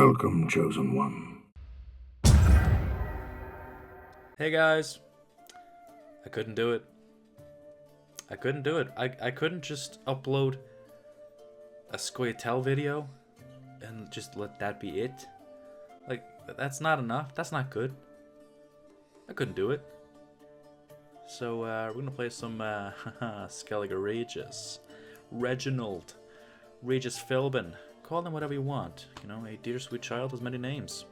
Welcome, Chosen One. Hey guys, I couldn't do it. I couldn't just upload a Skellige video and just let that be it. Like, that's not enough. That's not good. I couldn't do it. So we're gonna play some Skellige Regis. Reginald. Regis Philbin. Call them whatever you want. You know, a dear sweet child has many names,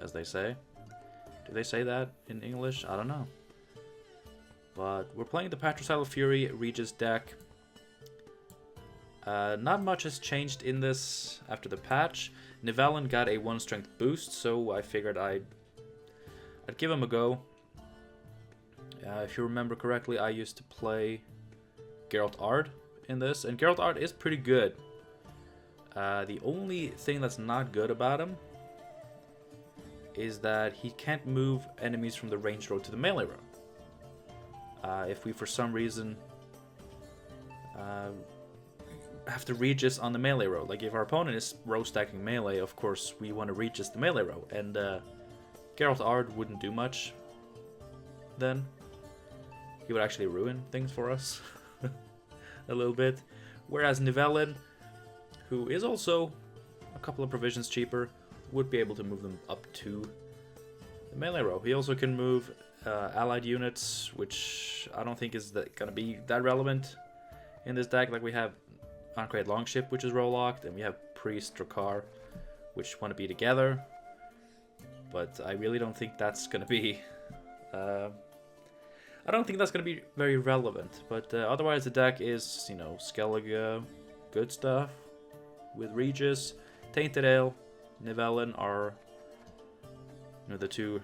as they say. Do they say that in English? I don't know. But we're playing the Patricidal Fury Regis deck. Not much has changed in this after the patch. Nilfgaard got a 1 strength boost, so I figured I'd give him a go. If you remember correctly, I used to play Geralt Ard in this, and Geralt Ard is pretty good. The only thing that's not good about him is that he can't move enemies from the ranged row to the melee row. If we for some reason have to Regis on the melee row, like if our opponent is row stacking melee, of course we want to Regis the melee row, and Geralt Ard wouldn't do much then. He would actually ruin things for us a little bit. Whereas Nilfgaard, who is also a couple of provisions cheaper, would be able to move them up to the melee row. He also can move allied units, which I don't think is going to be that relevant in this deck. Like, we have Uncreate Longship, which is row locked, and we have Priest Drakkar, which want to be together. But I really don't think that's going to be... I don't think that's going to be very relevant. But otherwise, the deck is, you know, Skellige, good stuff. With Regis, Tainted Ale, Nilfgaard are, you know, the two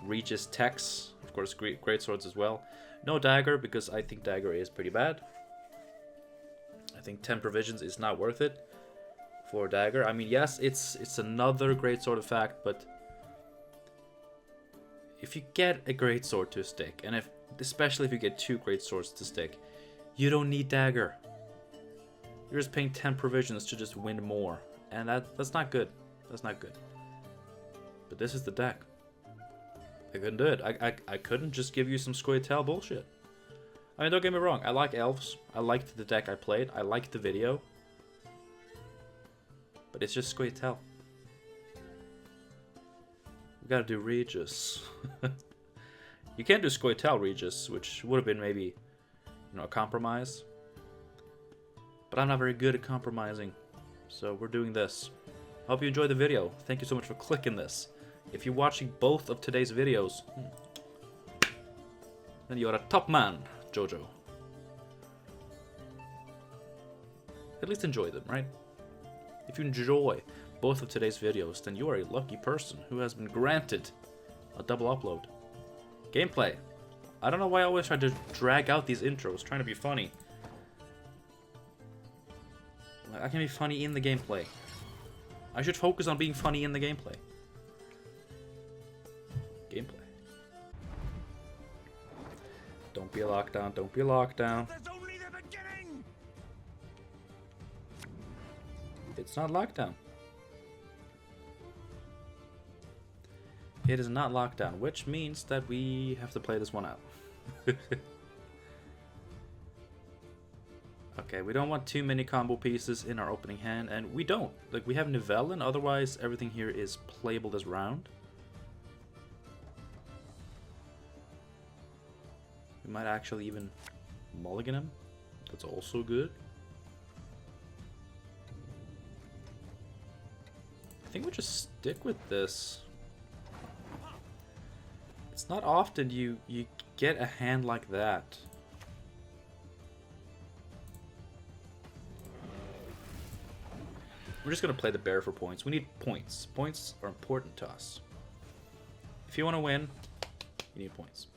Regis techs. Of course, great swords as well. No Dagger, because I think Dagger is pretty bad. I think 10 provisions is not worth it for Dagger. I mean, yes, it's another great sword effect, but if you get a great sword to stick, and especially if you get 2 great swords to stick, you don't need Dagger. You're just paying 10 provisions to just win more, and that's not good. That's not good. But this is the deck. I couldn't do it. I couldn't just give you some Skellige bullshit. I mean, don't get me wrong. I like elves. I liked the deck I played. I liked the video. But it's just Skellige. We gotta do Regis. You can't do Skellige Regis, which would have been maybe, you know, a compromise. But I'm not very good at compromising, so we're doing this. I hope you enjoyed the video. Thank you so much for clicking this. If you're watching both of today's videos, then you're a top man, Jojo. At least enjoy them, right? If you enjoy both of today's videos, then you are a lucky person who has been granted a double upload. Gameplay. I don't know why I always try to drag out these intros, trying to be funny. I can be funny in the gameplay. I should focus on being funny in the gameplay. Gameplay. Don't be a lockdown, don't be a lockdown. That's only the beginning. It's not lockdown. It is not lockdown, which means that we have to play this one out. Okay, we don't want too many combo pieces in our opening hand, and we don't. Like, we have Nilfgaard, otherwise everything here is playable this round. We might actually even mulligan him. That's also good. I think we'll just stick with this. It's not often you get a hand like that. We're just going to play the bear for points. We need points. Points are important to us. If you want to win, you need points.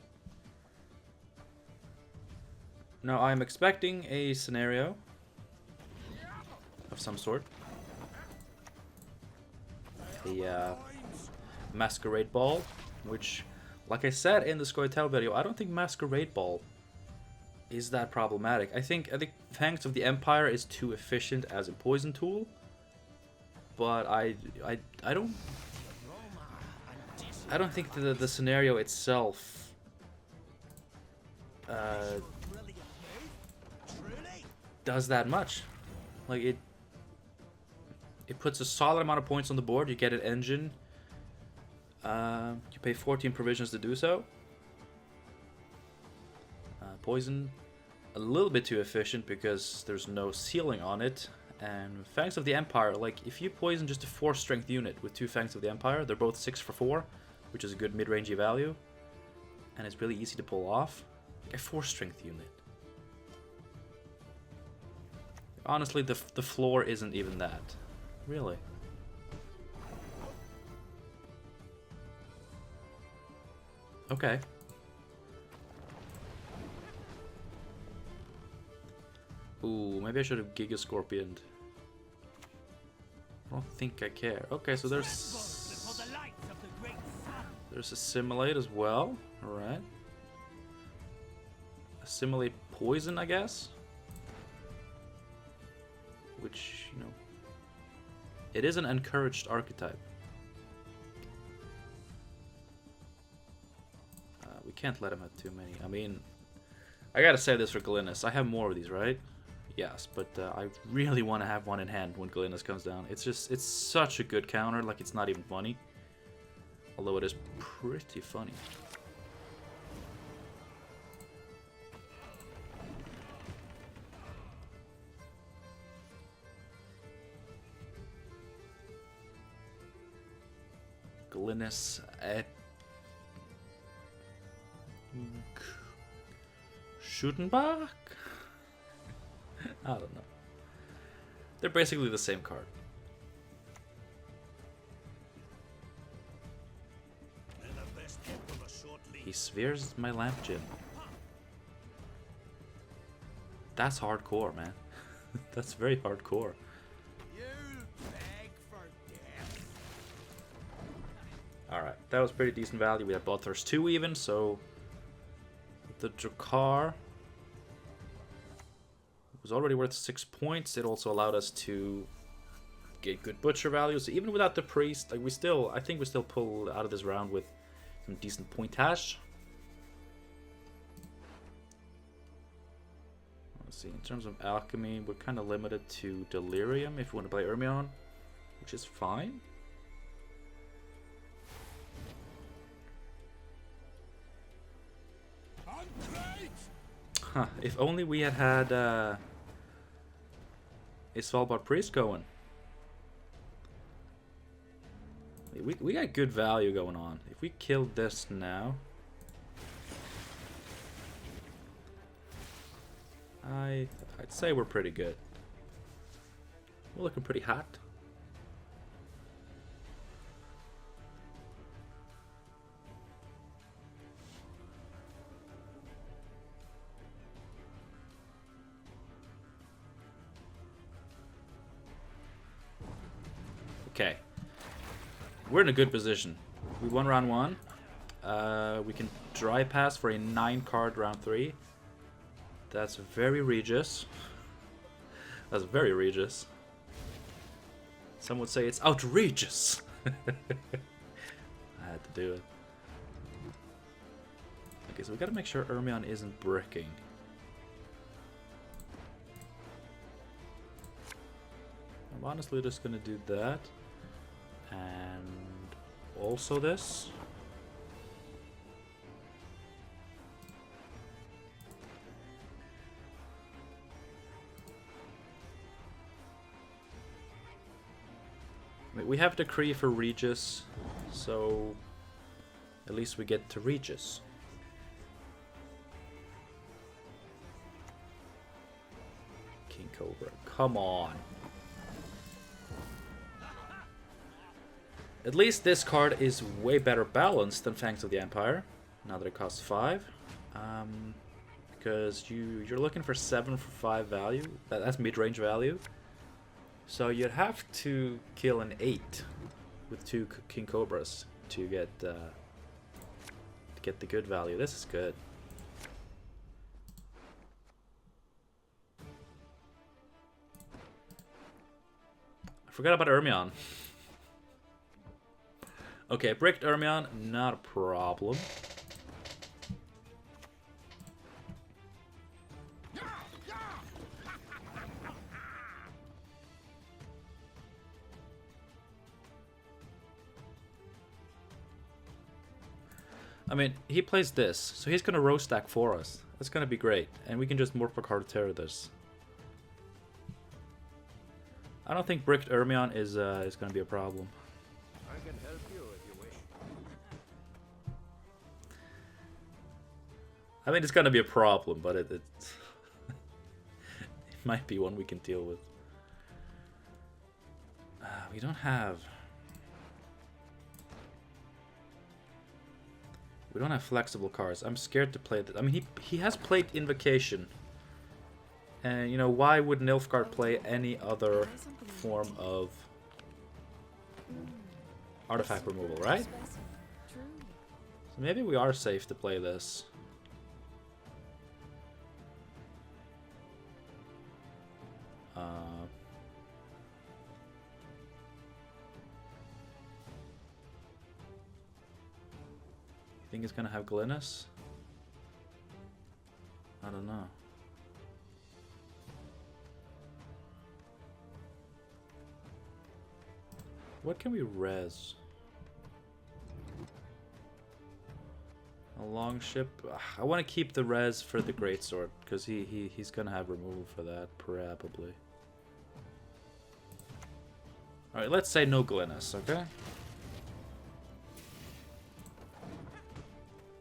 Now, I'm expecting a scenario of some sort. A Masquerade Ball, which, like I said in the Skellige video, I don't think Masquerade Ball is that problematic. I think Fangs of the Empire is too efficient as a poison tool. but I don't think the scenario itself does that much. Like it puts a solid amount of points on the board. You get an engine. You pay 14 provisions to do so. Poison, a little bit too efficient because there's no ceiling on it. And Fangs of the Empire, like if you poison just a 4 strength unit with 2 Fangs of the Empire, they're both 6 for 4, which is a good mid-rangey value. And it's really easy to pull off. Like a 4 strength unit. Honestly, the floor isn't even that. Really. Okay. Ooh, maybe I should have Giga Scorpioned. I don't think I care. Okay, so there's Assimilate as well. Alright. Assimilate Poison, I guess. Which, you know, it is an encouraged archetype. We can't let him have too many. I mean, I gotta say this for Glynis. I have more of these, right? Yes, but I really want to have one in hand when Glynis comes down. It's just, it's such a good counter, like it's not even funny. Although it is pretty funny. Glynis at Schutenbach? I don't know. They're basically the same card. He spheres my lamp gym. That's hardcore, man. That's very hardcore. Alright, that was pretty decent value. We had Bloodthirst 2 even, so the Drakkar was already worth 6 points. It also allowed us to get good butcher value. So even without the priest, like I think we still pulled out of this round with some decent pointage. Let's see, in terms of alchemy, we're kind of limited to Delirium if we want to play Ermion, which is fine. Huh, if only we had a Svalbard Priest going. We got good value going on. If we killed this now, I'd say we're pretty good. We're looking pretty hot. Okay, we're in a good position. We won round 1. We can dry pass for a 9-card round 3. That's very Regis. That's very Regis. Some would say it's outrageous. I had to do it. Okay, so we gotta make sure Ermion isn't bricking. I'm honestly just gonna do that. And also this. We have Decree for Regis, so at least we get to Regis. King Cobra, come on. At least this card is way better balanced than Fangs of the Empire, now that it costs 5. Because you're looking for 7 for 5 value. That's mid-range value. So you'd have to kill an 8 with 2 King Cobras to get the good value. This is good. I Forgot about Ermion. Okay, bricked Ermion, not a problem. I mean, he plays this, so he's gonna row stack for us. That's gonna be great, and we can just Morph Carter this. I don't think bricked Ermion is gonna be a problem. I can help you if you wish. I mean, it's gonna be a problem, but it might be one we can deal with. We don't have flexible cards. I'm scared to play that. I mean, he has played Invocation. And, you know, why would Nilfgaard play any other form of artifact removal, right? So maybe we are safe to play this. You think it's gonna have Glynis? I don't know. What can we res? A long ship. I want to keep the res for the greatsword because he's gonna have removal for that probably. All right, let's say no Glynis, okay?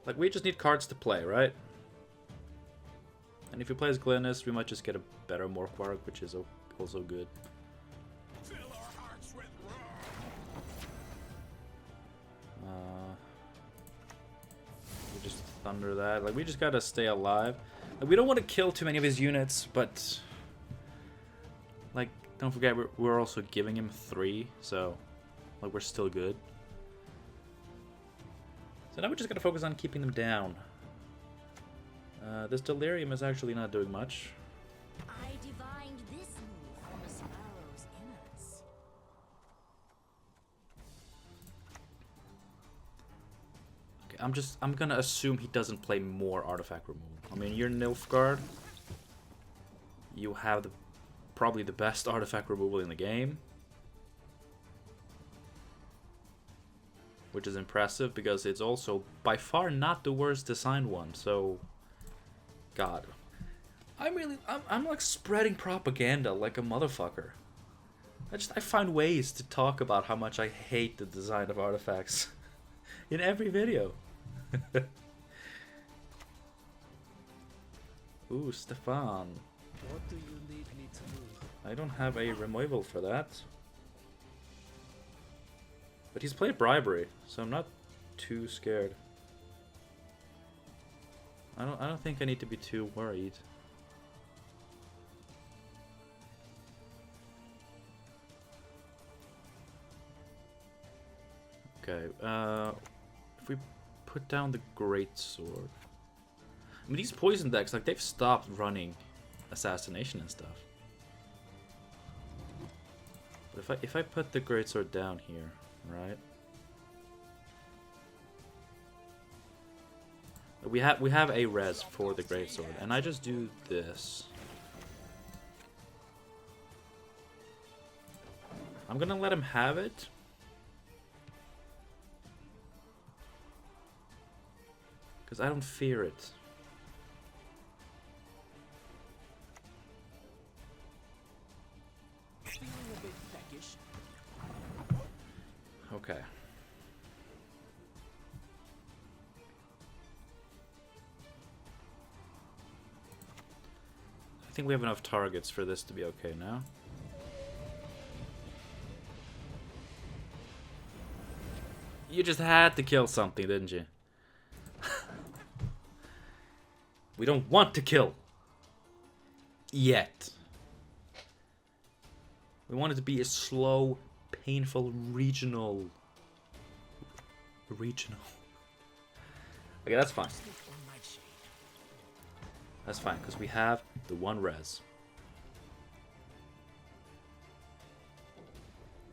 Like, we just need cards to play, right? And if he plays Glynis, we might just get a better Morkvarg, which is also good. We just thunder that. Like, we just gotta stay alive. Like, we don't want to kill too many of his units, but... Like, don't forget, we're also giving him 3, so... Like, we're still good. So now we're just gonna focus on keeping them down. This delirium is actually not doing much. I divined this move from a sparrow's innards. Okay, I'm gonna assume he doesn't play more artifact removal. I mean, you're Nilfgaard. You have probably the best artifact removal in the game. Which is impressive because it's also by far not the worst designed one, so... God. I'm like spreading propaganda like a motherfucker. I find ways to talk about how much I hate the design of artifacts in every video. Ooh, Stefan. What do you need me to do? I don't have a removal for that. But he's played Bribery, so I'm not too scared. I don't think I need to be too worried. Okay, if we put down the Greatsword. I mean, these poison decks, like, they've stopped running Assassination and stuff. But if I put the Greatsword down here, right? We have a res for the Greatsword, and I just do this. I'm gonna let him have it. Because I don't fear it. Okay. I think we have enough targets for this to be okay now. You just had to kill something, didn't you? We don't want to kill. Yet. We want it to be a slow, painful, regional. Okay, that's fine. That's fine, because we have the one res.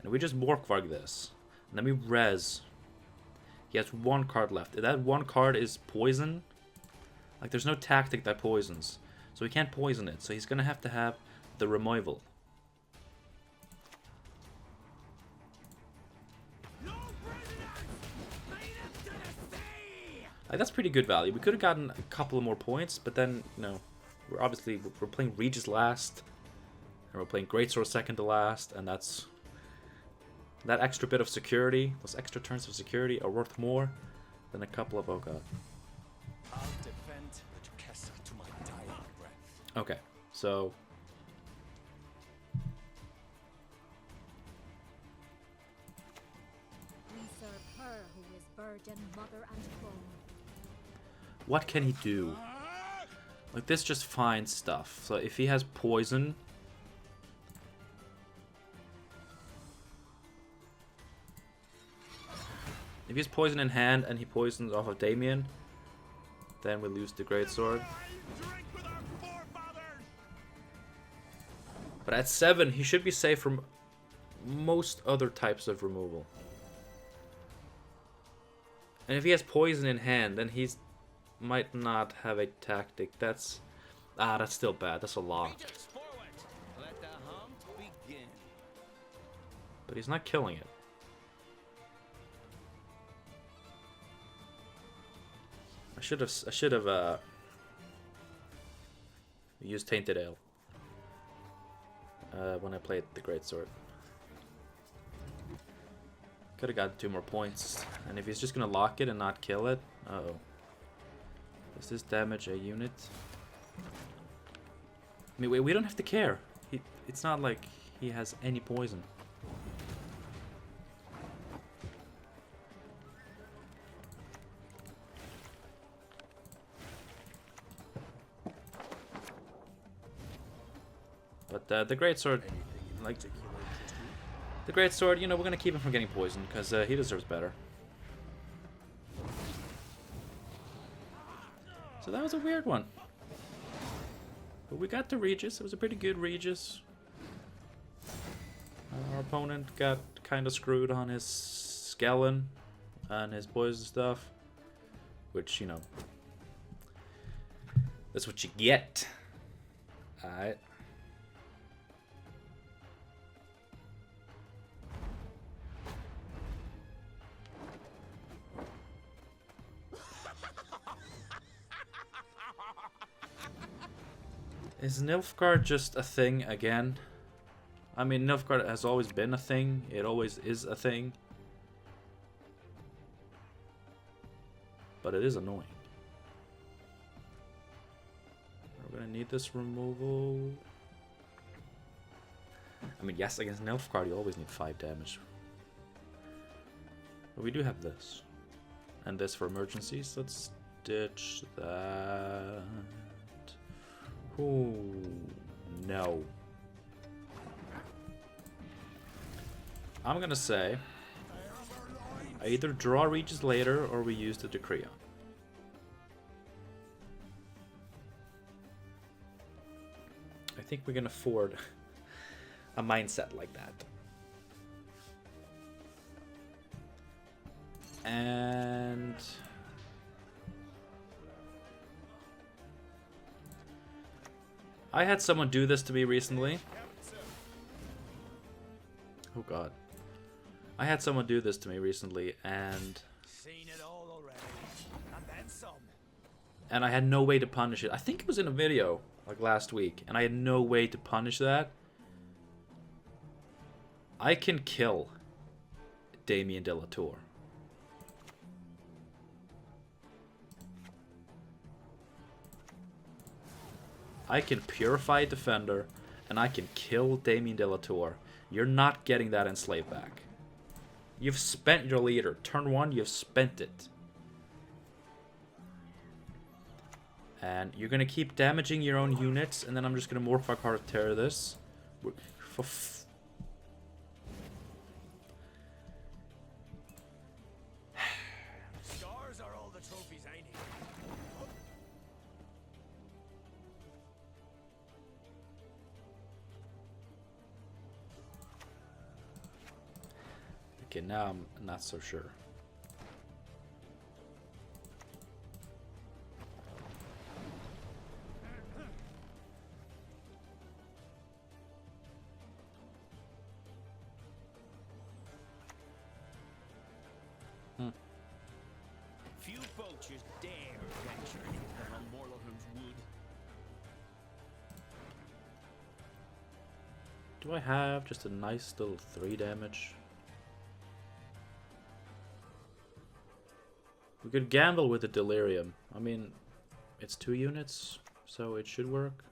And we just Morkvarg this. And then we res. He has 1 card left. If that 1 card is poison, like there's no tactic that poisons. So he can't poison it. So he's gonna have to have the removal. Like, that's pretty good value. We could have gotten a couple of more points, but then, you know, we're playing Regis last, and we're playing Greatsword second to last, and that's that extra bit of security. Those extra turns of security are worth more than a couple of, oh god. I'll defend the castle to my dying breath. Okay, so We serve her who is virgin, mother, and crone. what can he do? Like, this just finds stuff. So if he has poison, if he has poison in hand and he poisons off of Damien, then we lose the Greatsword. But at 7, he should be safe from most other types of removal. And if he has poison in hand, then he's might not have a tactic. That's still bad. That's a lot. Let the hunt begin. But he's not killing it. I should have used Tainted Ale when I played the Greatsword. Could have gotten 2 more points. And if he's just gonna lock it and not kill it, uh-oh. Does this damage a unit? I mean, we don't have to care. It's not like he has any poison. But the Greatsword, like, the Greatsword, you know, we're gonna keep him from getting poisoned because he deserves better. So that was a weird one. But we got to Regis. It was a pretty good Regis. Our opponent got kind of screwed on his Skellen and his poison stuff. Which, you know, that's what you get. Alright. Is Nilfgaard just a thing again? I mean, Nilfgaard has always been a thing. It always is a thing. But it is annoying. We're gonna need this removal. I mean, yes, against Nilfgaard you always need 5 damage. But we do have this. And this for emergencies. Let's ditch that. Ooh, no. I'm gonna say I either draw Regis later or we use the Decreon. I think we can afford a mindset like that. And I had someone do this to me recently. Oh god. I had someone do this to me recently and Seen it all already. And then some. and I had no way to punish it. I think it was in a video like last week and I had no way to punish that. I can kill Damien de la Tour. I can Purify Defender, and I can kill Damien de la Tour. You're not getting that Enslave back. You've spent your leader. Turn 1, you've spent it. And you're going to keep damaging your own units, and then I'm just going to Morph Card Terror this. Scars are all the trophies I need. Okay, now I'm not so sure. Few poachers dare venture on Morlohun's wood. Do I have just a nice little 3 damage? We could gamble with the delirium. I mean, it's 2 units, so it should work.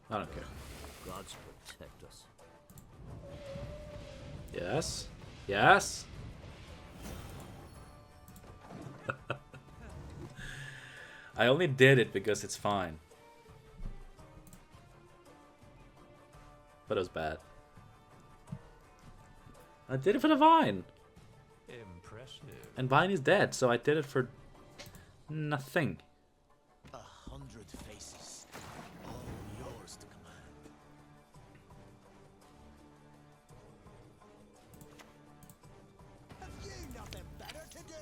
I don't care. Gods protect us. Yes. Yes. I only did it because it's fine. But it was bad. I did it for the vine. Impressive. And vine is dead, so I did it for nothing. 100 faces, all yours to command. Have you nothing better to do?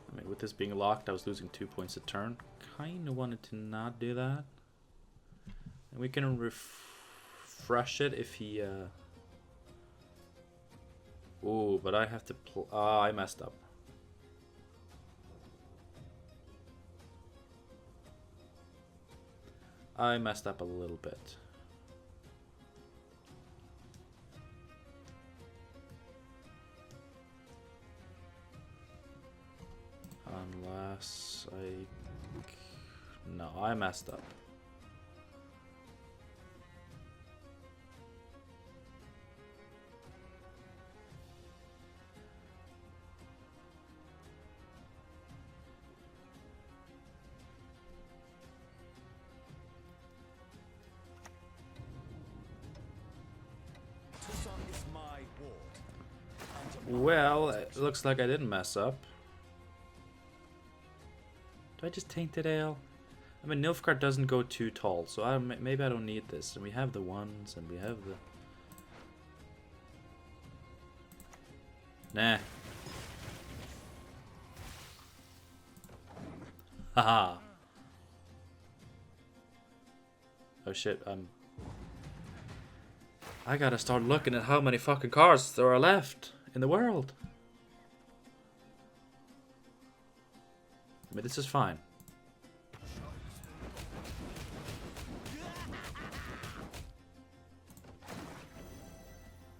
I mean, with this being locked, I was losing 2 points a turn. Kinda wanted to not do that. And we can refresh it if he, Ooh, but I have to I messed up. I messed up a little bit. Unless I... No, I messed up. Is my ward. Well, it looks like I didn't mess up. Do I just tainted ale? I mean, Nilfgaard doesn't go too tall, so maybe I don't need this. And we have the ones, and we have the... Nah. Haha. Oh shit, I gotta start looking at how many fucking cards there are left in the world. I mean, this is fine.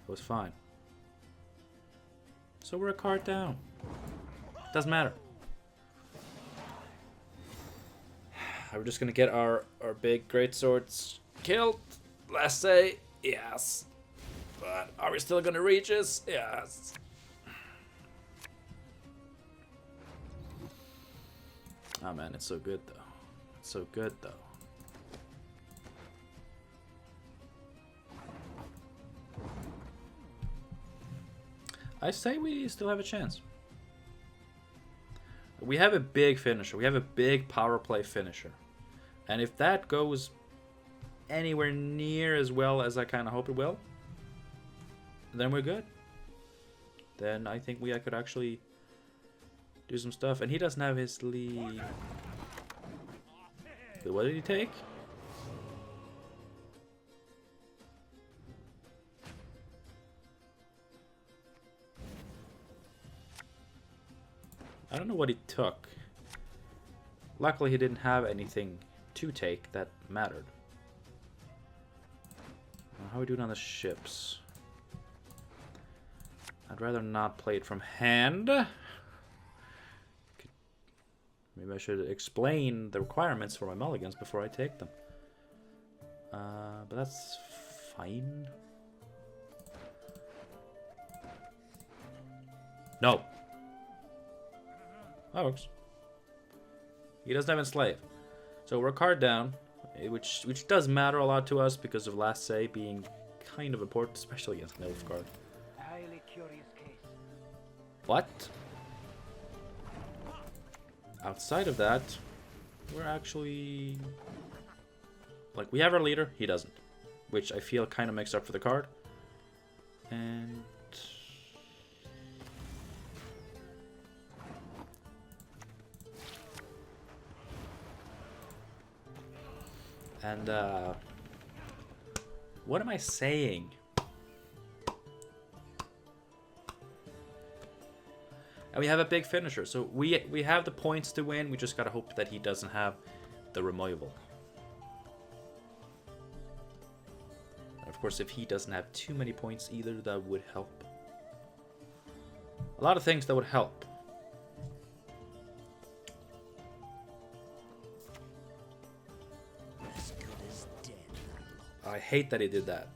It was fine. So we're a card down. Doesn't matter. We're just gonna get our big great swords killed. Let's say yes. But are we still gonna reach us? Yes. Oh man, it's so good though. It's so good though. I say we still have a chance. We have a big finisher. We have a big power play finisher. And if that goes anywhere near as well as I kind of hope it will, then we're good. Then I think I could actually do some stuff. And he doesn't have his lead. What did he take? I don't know what he took. Luckily he didn't have anything to take that mattered. How are we doing on the ships? I'd rather not play it from hand. Maybe I should explain the requirements for my mulligans before I take them. But that's fine. No. That works. He doesn't have Enslave. So we're a card down, which does matter a lot to us because of last say being kind of important, especially against Nilfgaard. Highly curious case. What? Outside of that, we're actually... Like, we have our leader, he doesn't. which I feel kind of makes up for the card. And what am I saying? And we have a big finisher, so we have the points to win. We just gotta hope that he doesn't have the removal. And of course, if he doesn't have too many points either, that would help. A lot of things that would help. As good as dead. I hate that he did that.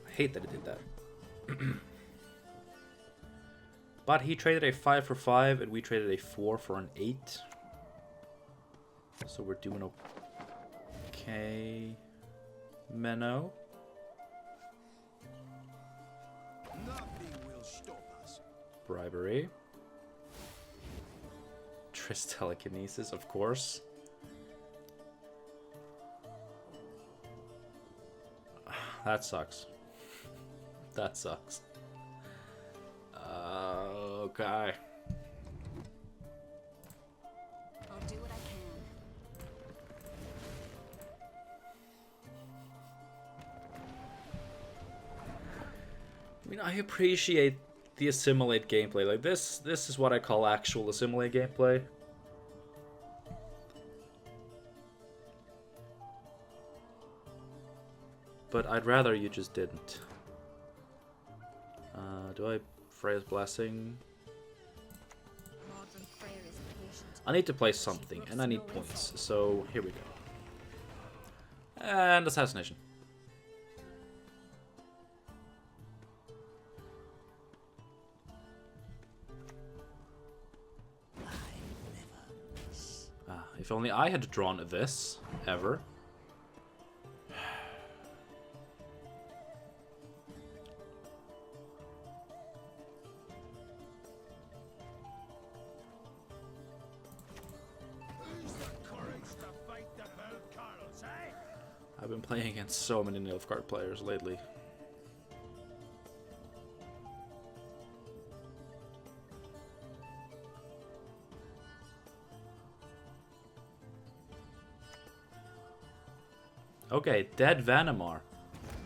I hate that he did that. But he traded a 5 for 5 and we traded a 4 for an 8. So we're doing okay. Menno. Nothing will stop us. Bribery. Triss telekinesis, of course. That sucks. That sucks. Okay. I'll do what I can. I mean, I appreciate the assimilate gameplay. Like this is what I call actual assimilate gameplay. But I'd rather you just didn't. Do I Freya's Blessing? I need to play something, and I need points. So here we go. And Assassination. If only I had drawn this, ever. I've been playing against so many Nilfgaard players lately. Okay, dead Vanamar.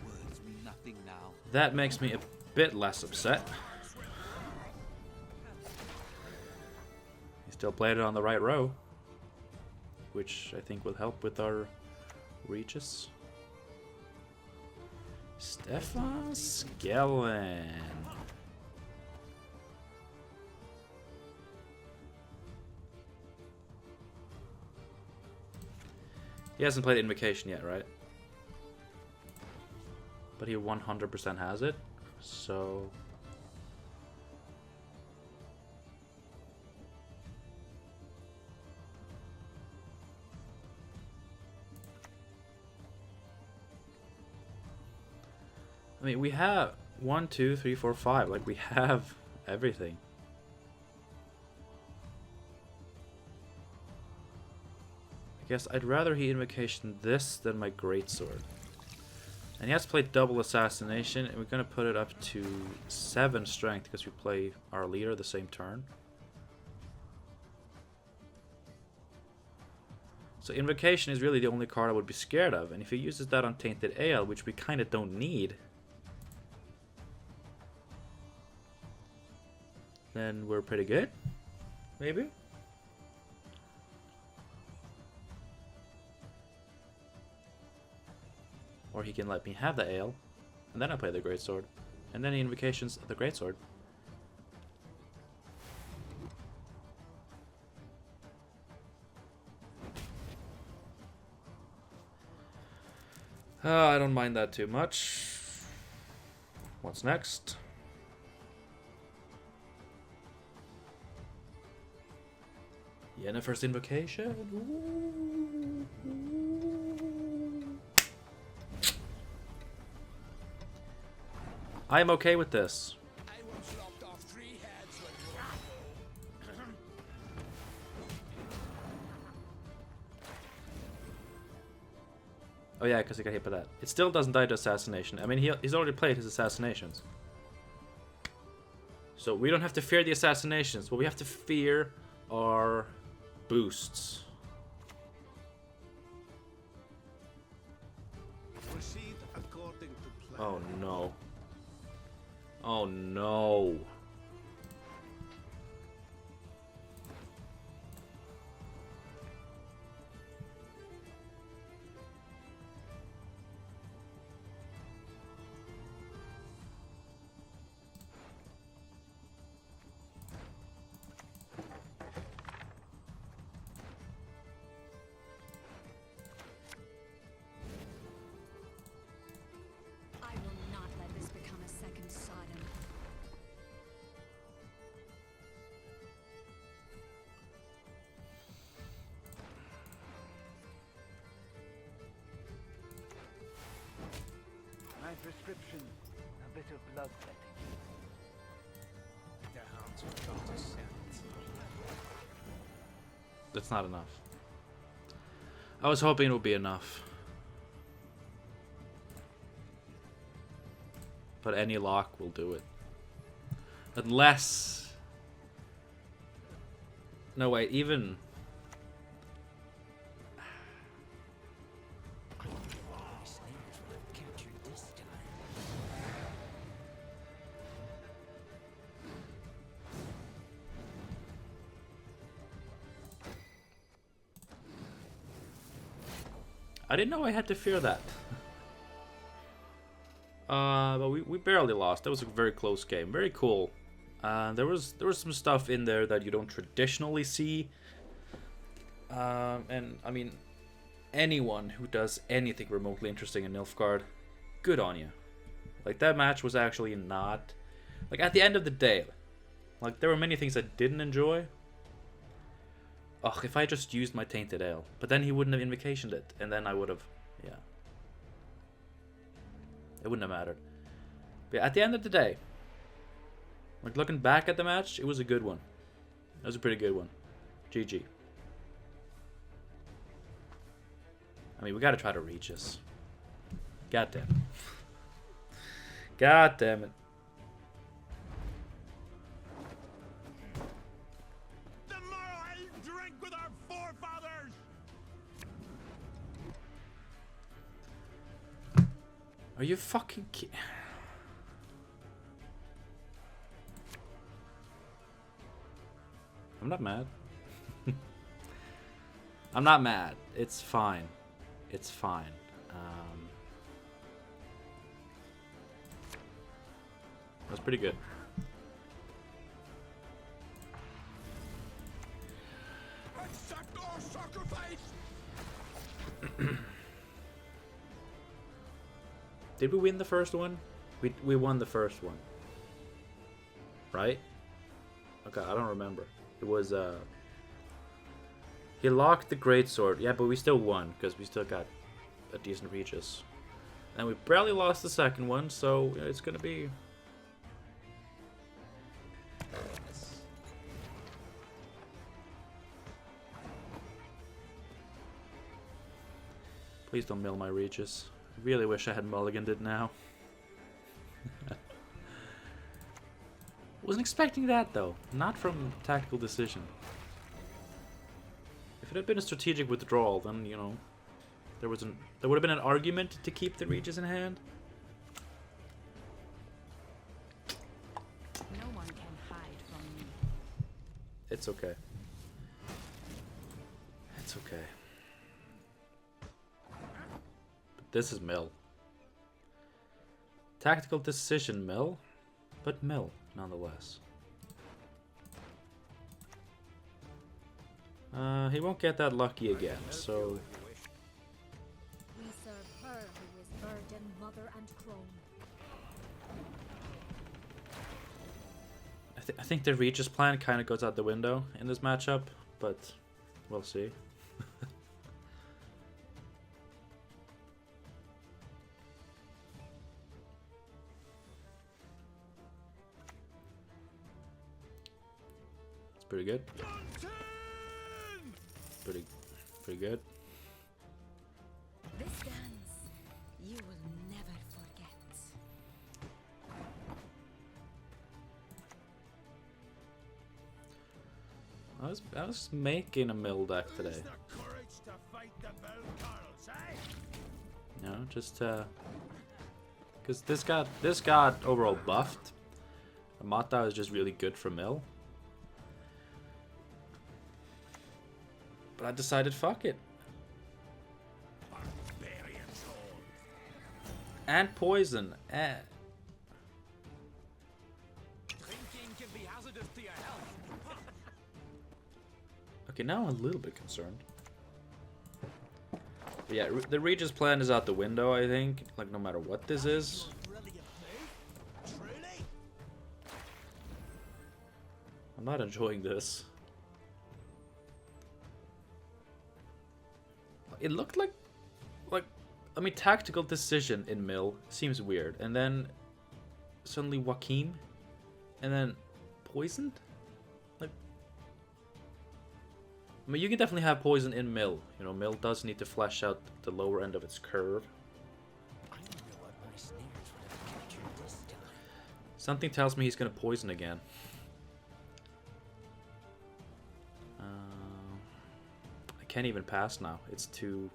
Words mean nothing now. That makes me a bit less upset. He still played it on the right row, which I think will help with our Regis. Stefan Skellen. He hasn't played Invocation yet, right? But he 100% has it, so... I mean, we have 1, 2, 3, 4, 5. Like, we have everything. I guess I'd rather he Invocation this than my Greatsword. And he has played double Assassination, and we're going to put it up to 7 strength because we play our leader the same turn. So Invocation is really the only card I would be scared of, and if he uses that on Tainted Ale, which we kind of don't need, then we're pretty good, maybe? Or he can let me have the ale, and then I play the Greatsword. And then he Invocations the Greatsword. I don't mind that too much. What's next? Yennefer's Invocation. Ooh. I'm okay with this. I once lopped off 3 heads when Oh yeah, because he got hit by that. It still doesn't die to assassination. I mean, he's already played his assassinations. So we don't have to fear the assassinations. What we have to fear are boosts. Proceed according to plan. Oh no. Oh no. I will not let this become a second Sodom. My prescription, a bit of bloodletting. The hounds will go to scent. That's not enough. I was hoping it would be enough. But any lock will do it. Unless... No, wait, even... I didn't know I had to fear that. But we barely lost. That was a very close game. Very cool. There was some stuff in there that you don't traditionally see. And I mean, anyone who does anything remotely interesting in Nilfgaard, good on you. Like, that match was actually not... Like, at the end of the day, like, there were many things I didn't enjoy. Ugh, if I just used my Tainted Ale. But then he wouldn't have invocationed it. And then I would have... Yeah. It wouldn't have mattered. But yeah, at the end of the day, like, looking back at the match, it was a good one. It was a pretty good one. GG. I mean, we gotta try to reach this. God damn it. God damn it. Tomorrow I'll drink with our forefathers! Are you fucking kidding? I'm not mad. I'm not mad. It's fine. It's fine. That's pretty good. Accept our sacrifice! Did we win the first one? We won the first one. Right? Okay, I don't remember. It was he locked the greatsword. Yeah, but we still won because we still got a decent Regis. And we barely lost the second one, so it's gonna be... Please don't mill my Regis. I really wish I had mulliganed it now. Wasn't expecting that though. Not from tactical decision. If it had been a strategic withdrawal, then you know there would have been an argument to keep the Regis in hand. No one can hide from me. It's okay. It's okay. But this is mill. Tactical decision mill, but mill nonetheless. He won't get that lucky again, so... We serve her who is burden, mother, and crone. I think the Regis plan kind of goes out the window in this matchup, but we'll see. It's pretty good. Pretty good. This dance I was making a mill deck today. You know, just because this got overall buffed. Mata is just really good for mill. But I decided fuck it. And poison. Okay, now I'm a little bit concerned. But yeah, the Regis plan is out the window, I think. Like, no matter what this is. I'm not enjoying this. It looked like, I mean, tactical decision in mill seems weird. And then suddenly Joachim, and then poisoned? Like, I mean, you can definitely have poison in mill. You know, mill does need to flesh out the lower end of its curve. Something tells me he's gonna poison again. I can't even pass now. It's too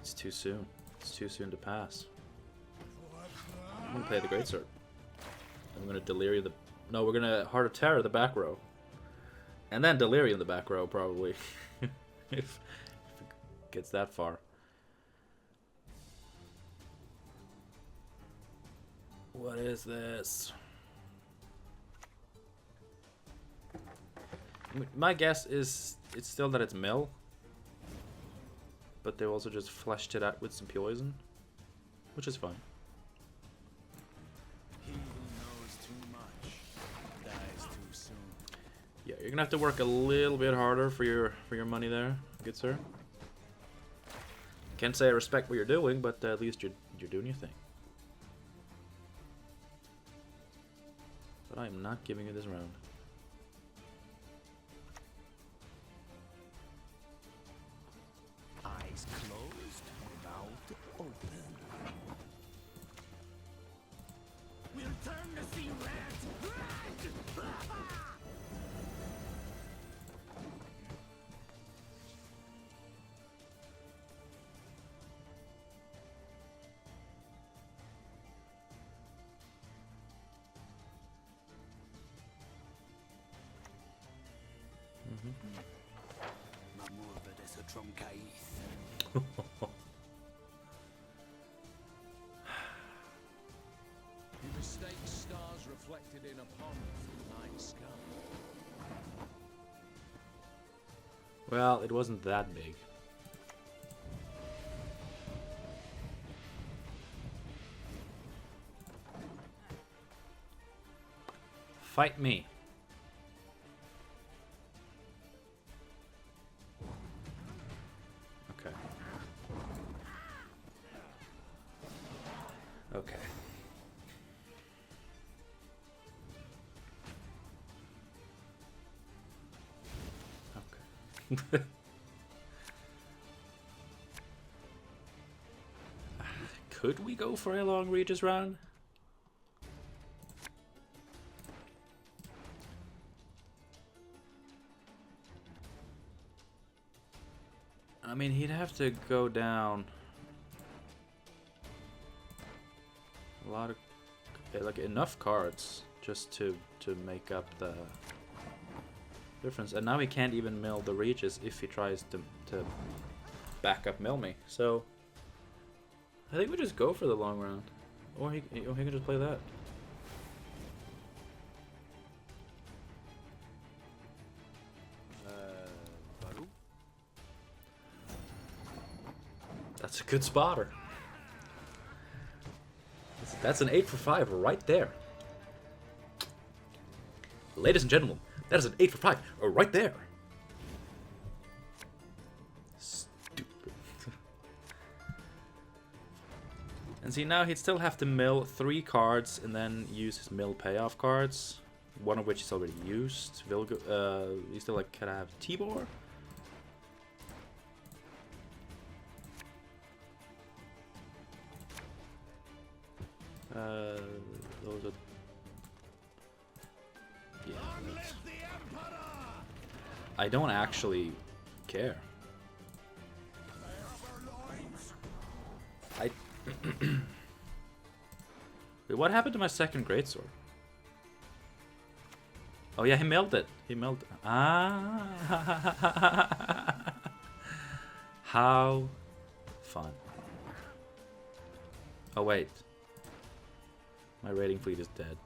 soon. It's too soon to pass. I'm gonna play the Greatsword. I'm gonna Delirium the... No, we're gonna Heart of Terror the back row. And then Delirium the back row, probably. if it gets that far. What is this? My guess is it's still that it's mill. But they also just fleshed it out with some poison. Which is fine. He who knows too much dies too soon. Yeah, you're gonna have to work a little bit harder for your money there, good sir. Can't say I respect what you're doing, but at least you're doing your thing. But I am not giving you this round. Eyes closed, mouth open. We'll turn the sea red. Mamurva des a truncaith. You mistake stars reflected in a pond from night sky. Well, it wasn't that big. Fight me. Okay. Okay. Okay. Could we go for a long Regis round? I mean, he'd have to go down a lot of, like, enough cards just to make up the difference. And now he can't even mill the Regis if he tries to back up mill me. So I think we just go for the long round, or he can just play that. That's a good spotter. That's an 8 for 5 right there. Ladies and gentlemen, that is an 8 for 5 right there. Stupid. And see, now he'd still have to mill 3 cards and then use his mill payoff cards, one of which is already used. He still like can I have Tibor? Those are... Yeah. I don't actually care. I... Wait, what happened to my second greatsword? Oh yeah, he melted it. He melted. Ah, how fun. Oh wait, my raiding fleet is dead.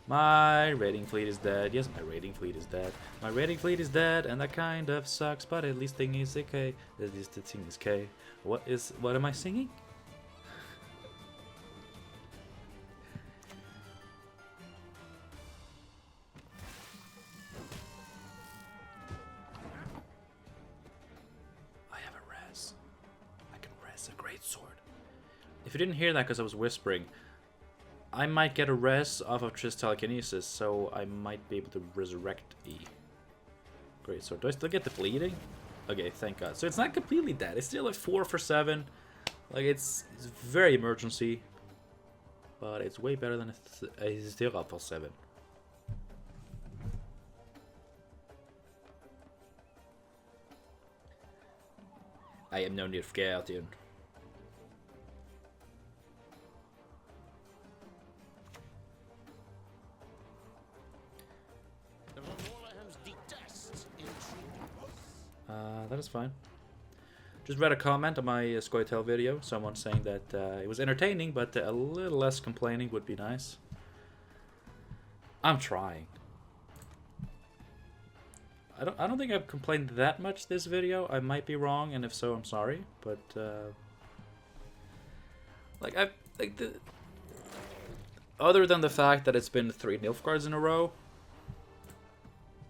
My raiding fleet is dead. Yes, my raiding fleet is dead. My raiding fleet is dead, and that kind of sucks. But at least thing is okay. At least the thing is okay. What am I singing? If you didn't hear that because I was whispering, I might get a res off of Triss Telekinesis, so I might be able to resurrect E. Great sword. Do I still get the bleeding? Okay, thank God. So it's not completely dead. It's still like 4 for 7. Like it's very emergency, but it's way better than a 0 for 7. I am no Nilfgaard, dude. That is fine. Just read a comment on my Skellige video. Someone saying that it was entertaining, but a little less complaining would be nice. I'm trying. I don't think I've complained that much this video. I might be wrong, and if so, I'm sorry. But other than the fact that it's been 3 Nilfgaards in a row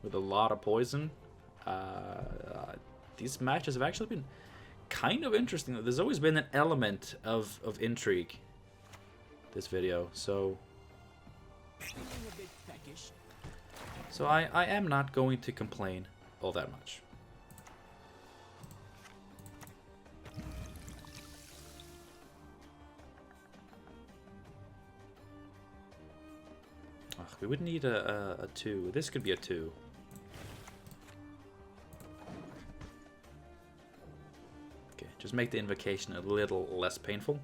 with a lot of poison. These matches have actually been kind of interesting. There's always been an element of intrigue this video, so I am not going to complain all that much. Ugh, we would need a 2. This could be a 2. Just make the invocation a little less painful.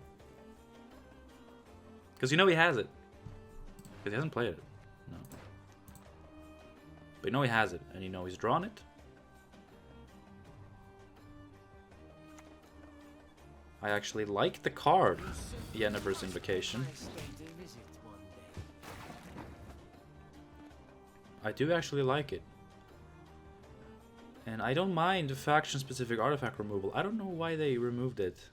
Because you know he has it. Because he hasn't played it. No. But you know he has it. And you know he's drawn it. I actually like the card. Yennefer's Invocation. I do actually like it. And I don't mind faction-specific artifact removal. I don't know why they removed it.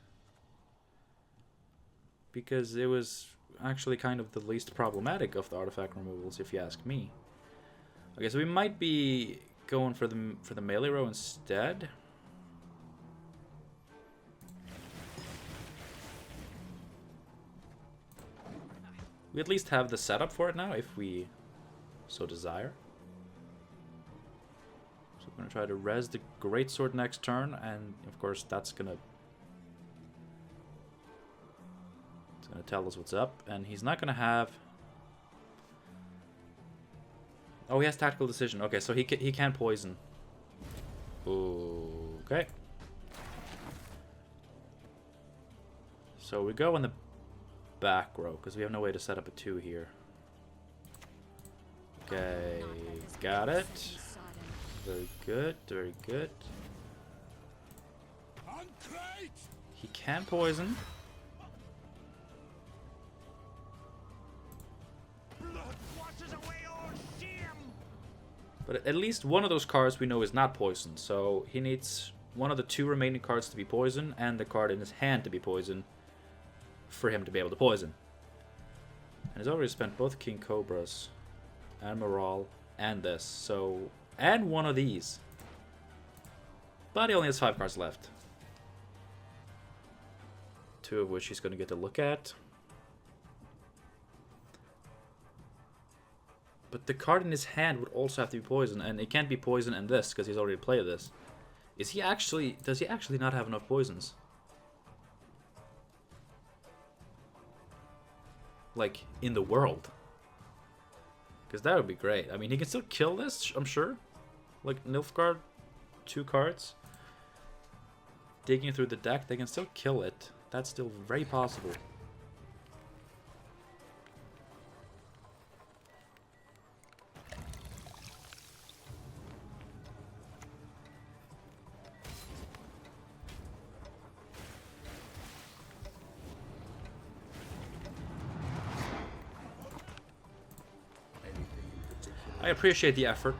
Because it was actually kind of the least problematic of the artifact removals, if you ask me. Okay, so we might be going for the melee row instead. We at least have the setup for it now, if we so desire. I'm gonna try to res the greatsword next turn, and of course it's gonna tell us what's up. And he's not gonna have. Oh, he has tactical decision. Okay, so he can poison. Okay. So we go in the back row because we have no way to set up a 2 here. Okay, got it. Very good, very good. He can poison. But at least one of those cards we know is not poisoned, so he needs one of the 2 remaining cards to be poisoned and the card in his hand to be poisoned for him to be able to poison. And he's already spent both King Cobras and Morale and this, so... And one of these. But he only has 5 cards left. 2 of which he's going to get to look at. But the card in his hand would also have to be poisoned. And it can't be poison in this, because he's already played this. Does he actually not have enough poisons? Like, in the world. Because that would be great. I mean, he can still kill this, I'm sure. Like, Nilfgaard, 2 cards. Digging through the deck, they can still kill it. That's still very possible. I appreciate the effort.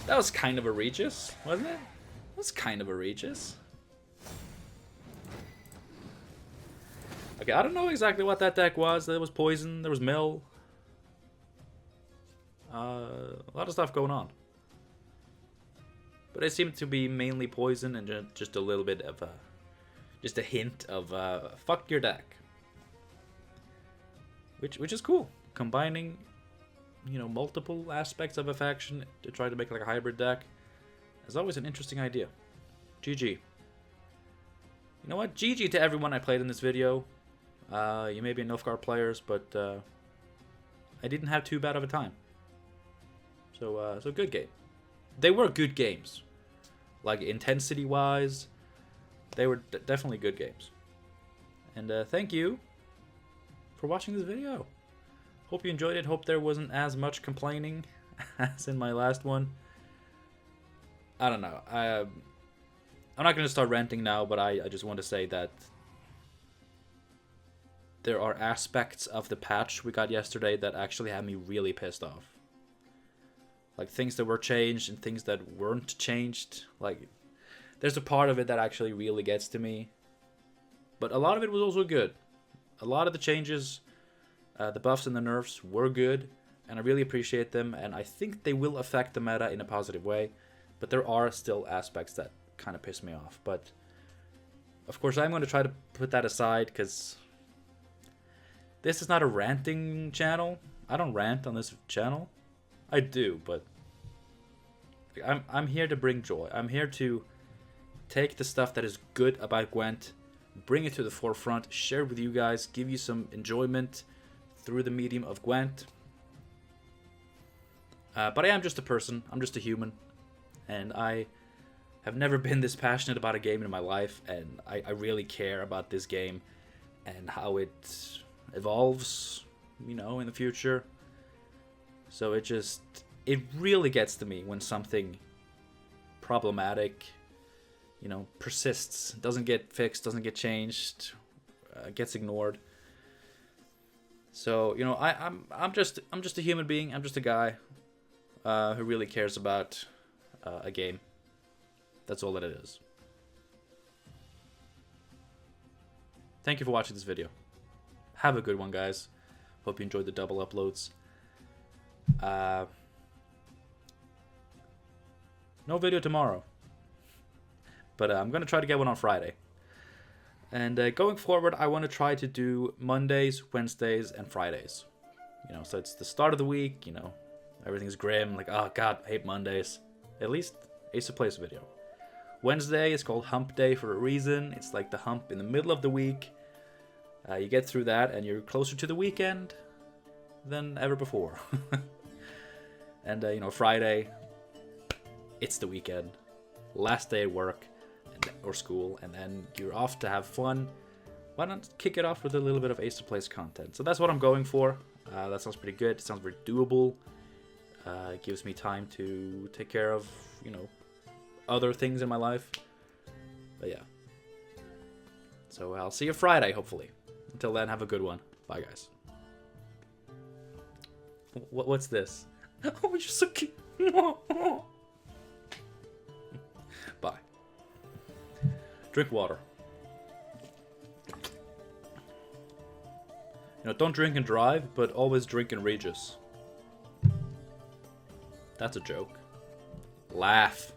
That was kind of a Regis, wasn't it? That was kind of a Regis. Okay, I don't know exactly what that deck was. There was poison, there was mill. A lot of stuff going on. But it seemed to be mainly poison and just a little bit of just a hint of fuck your deck. Which is cool. Combining, you know, multiple aspects of a faction to try to make like a hybrid deck is always an interesting idea. GG. You know what? GG to everyone I played in this video. You may be Nilfgaard players, but I didn't have too bad of a time. So good game. They were good games. Like, intensity-wise, they were definitely good games. And thank you for watching this video. Hope you enjoyed it. Hope there wasn't as much complaining as in my last one. I don't know. I'm not going to start ranting now, but I just want to say that there are aspects of the patch we got yesterday that actually had me really pissed off. Like, things that were changed and things that weren't changed. Like, there's a part of it that actually really gets to me. But a lot of it was also good. A lot of the changes, the buffs and the nerfs were good. And I really appreciate them. And I think they will affect the meta in a positive way. But there are still aspects that kind of piss me off. But, of course, I'm going to try to put that aside because this is not a ranting channel. I don't rant on this channel. I do, but I'm here to bring joy. I'm here to take the stuff that is good about Gwent, bring it to the forefront, share it with you guys, give you some enjoyment through the medium of Gwent. But I am just a person. I'm just a human. And I have never been this passionate about a game in my life. And I really care about this game and how it evolves, you know, in the future. So it really gets to me when something problematic, you know, persists, doesn't get fixed, doesn't get changed, gets ignored. So, you know, I'm just a human being. I'm just a guy who really cares about a game. That's all that it is. Thank you for watching this video. Have a good one, guys. Hope you enjoyed the double uploads. No video tomorrow, but I'm gonna try to get one on Friday. And going forward, I want to try to do Mondays, Wednesdays, and Fridays. You know, so it's the start of the week. You know, everything's grim. Like, oh god, I hate Mondays. At least Ace of Plays video. Wednesday is called Hump Day for a reason. It's like the hump in the middle of the week. You get through that, and you're closer to the weekend than ever before. And, you know, Friday, it's the weekend. Last day at work or school, and then you're off to have fun. Why not kick it off with a little bit of Ace of Plays content? So that's what I'm going for. That sounds pretty good. It sounds very doable. It gives me time to take care of, you know, other things in my life. But yeah. So I'll see you Friday, hopefully. Until then, have a good one. Bye, guys. What's this? Oh, you're so cute. Bye. Drink water. You know, don't drink and drive, but always drink and Regis. That's a joke. Laugh.